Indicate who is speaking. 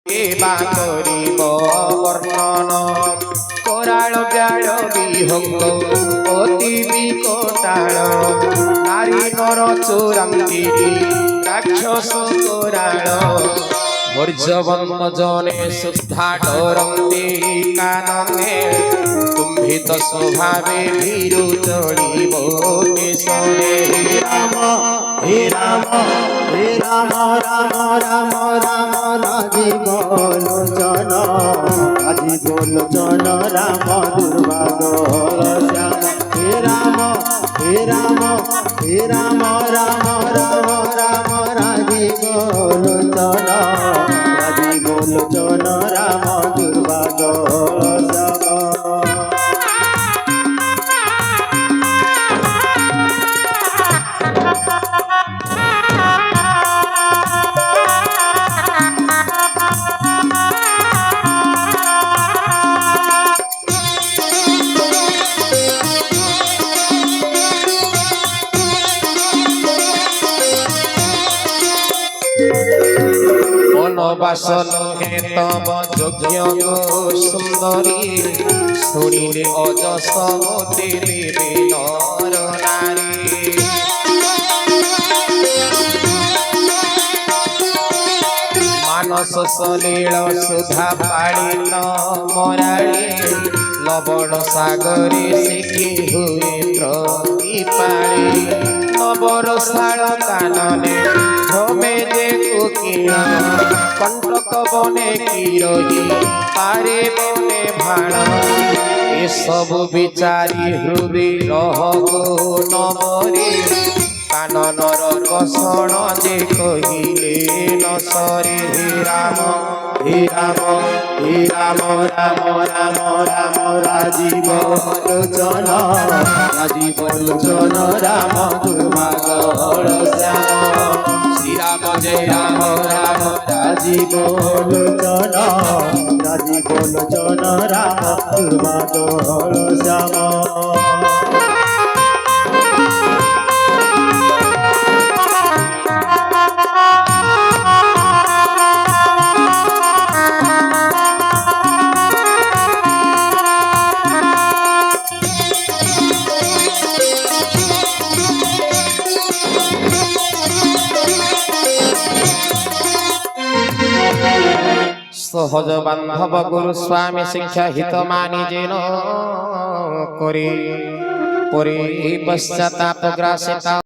Speaker 1: বা করিব বর্ণন কৰাল ব্যাল বিহঙ্গ অতি বিকটাল নারী নর চোরান্তি রাক্ষস কৰাল ভর্জবন্ত জনে শুদ্ধা ডরন্তি কাননে তুম্ভিত স্বভাবে ভীরু চলিব কেশরে রাম হে রাম হে রাম রাম রাম রাম রাজীব লোচন রাম দুর্বাদ শ্যাম হে রাম হে রাম হে রাম রাম রাম রাম রাজীব লোচন রাম দুর্বাদ শ্যাম বনবাসন হে তব যজ্ঞ সুন্দরী শুনিলে অজস দিলে নর নারী মানস সলীল সুধা পাড়িল মরাড়ি লবণ সাগরে শিখি হুয়ে প্রতিপাড়ি নবরসাল কাননে ভ্রমে যে কোকিল কণ্টক বনে কিরহি পারে বনে ভাণ এসবু বিচারি হৃদয় রহ গো নমরে কাননর কষণ যে কহিলে নসরে হে রাম হে রাম হে রাম রাম রাম রাম রাজীব লোচন রাম দুর্বাগল শ্যাম শ্রীরাম জয় রাম রাম রাজীব লোচন রাম দুর্বাগল শ্যাম সহজ বান্ধব গুরু স্বামী শিক্ষা হিত মানি যেন করে পরে পশ্চাতাপ গ্রাসিতা